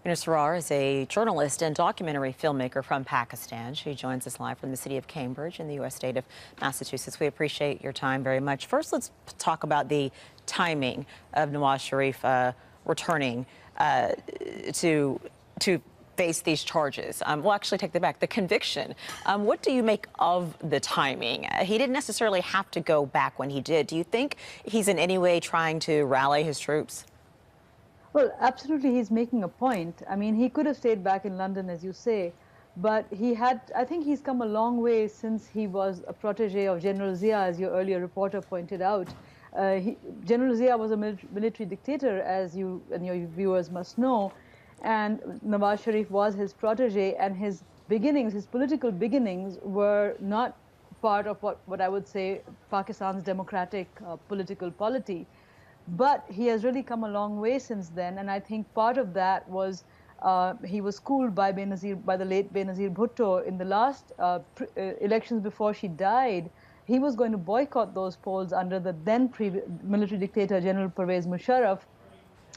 Beena Sarwar is a journalist and documentary filmmaker from Pakistan. She joins us live from the city of Cambridge in the U.S. state of Massachusetts. We appreciate your time very much. First, let's talk about the timing of Nawaz Sharif returning to face these charges. We'll actually take that back. The conviction. What do you make of the timing? He didn't necessarily have to go back when he did. Do you think he's in any way trying to rally his troops? Well, absolutely, he's making a point. I mean, he could have stayed back in London, as you say, but I think he's come a long way since he was a protege of General Zia, as your earlier reporter pointed out. General Zia was a military dictator, as you and your viewers must know, and Nawaz Sharif was his protege, and his beginnings, his political beginnings, were not part of what I would say Pakistan's democratic political polity. But he has really come a long way since then, and I think part of that was he was schooled by the late Benazir Bhutto in the last elections before she died. He was going to boycott those polls under the then military dictator General Pervez Musharraf,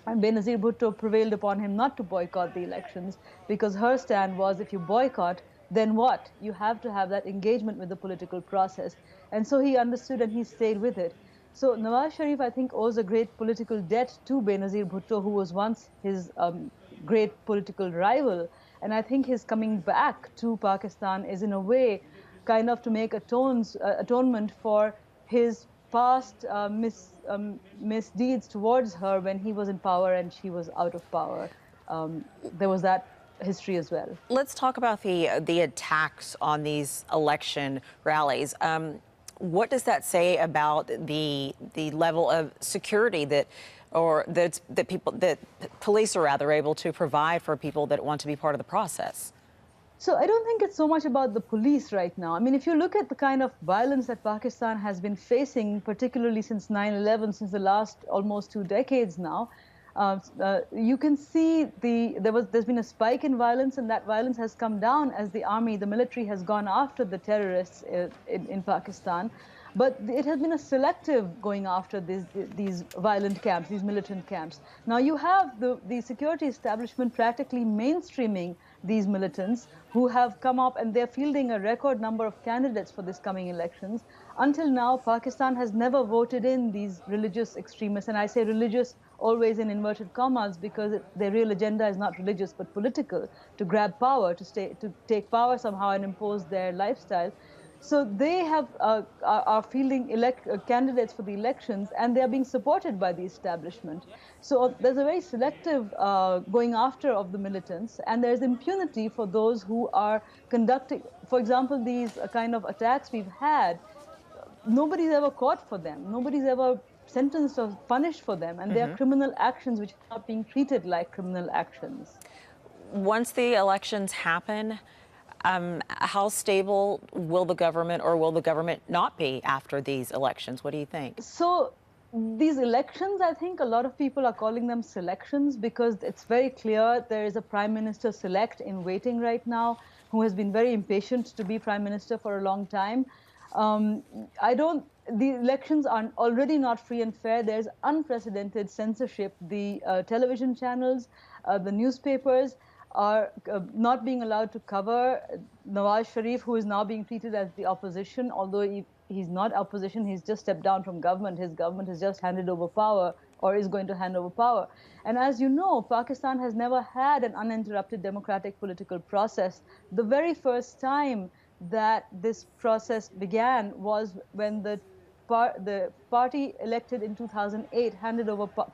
and Benazir Bhutto prevailed upon him not to boycott the elections because her stand was, if you boycott, then what? You have to have that engagement with the political process. And so he understood and he stayed with it. So Nawaz Sharif, I think, owes a great political debt to Benazir Bhutto, who was once his great political rival. And I think his coming back to Pakistan is, in a way, kind of to make atonement for his past misdeeds towards her when he was in power and she was out of power. There was that history as well. Let's talk about the attacks on these election rallies. What does that say about the level of security that police are rather able to provide for people that want to be part of the process? So I don't think it's so much about the police right now. I mean, if you look at the kind of violence that Pakistan has been facing, particularly since 9/11, since the last almost 2 decades now, you can see there's been a spike in violence, and that violence has come down as the military has gone after the terrorists in Pakistan. But it has been a selective going after these violent camps, these militant camps. Now you have the security establishment practically mainstreaming these militants who have come up, and they're fielding a record number of candidates for this coming elections. Until now, Pakistan has never voted in these religious extremists, and I say religious always in inverted commas because their real agenda is not religious but political, to grab power, to take power somehow and impose their lifestyle. So they are fielding candidates for the elections, and they are being supported by the establishment. So there's a very selective going after of the militants, and there's impunity for those who are conducting, for example, these kind of attacks we've had. Nobody's ever caught for them. Nobody's ever sentenced or punished for them, and they are criminal actions which are not being treated like criminal actions. Once the elections happen, how stable will the government, or will the government not be after these elections? What do you think? So these elections, I think a lot of people are calling them selections because it's very clear there is a prime minister-select in waiting right now who has been very impatient to be prime minister for a long time. The elections are already not free and fair. There's unprecedented censorship. The television channels, the newspapers are not being allowed to cover Nawaz Sharif, who is now being treated as the opposition, although he's not opposition, he's just stepped down from government. His government has just handed over power, or is going to hand over power. And as you know, Pakistan has never had an uninterrupted democratic political process. The very first time that this process began was when the party elected in 2008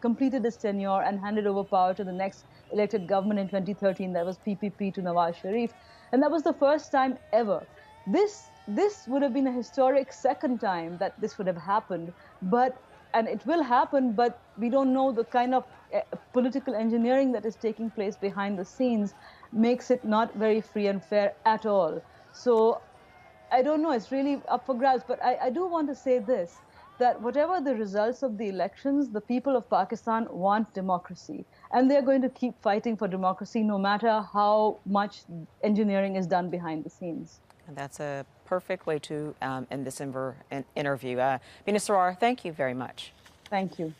completed its tenure and handed over power to the next elected government in 2013. That was PPP to Nawaz Sharif, and that was the first time ever. This would have been a historic second time that this would have happened, and it will happen, but we don't know the kind of political engineering that is taking place behind the scenes makes it not very free and fair at all. So I don't know, it's really up for grabs, but I do want to say this, that whatever the results of the elections, the people of Pakistan want democracy, and they're going to keep fighting for democracy no matter how much engineering is done behind the scenes. And that's a perfect way to end this interview. Beena Sarwar, thank you very much. Thank you.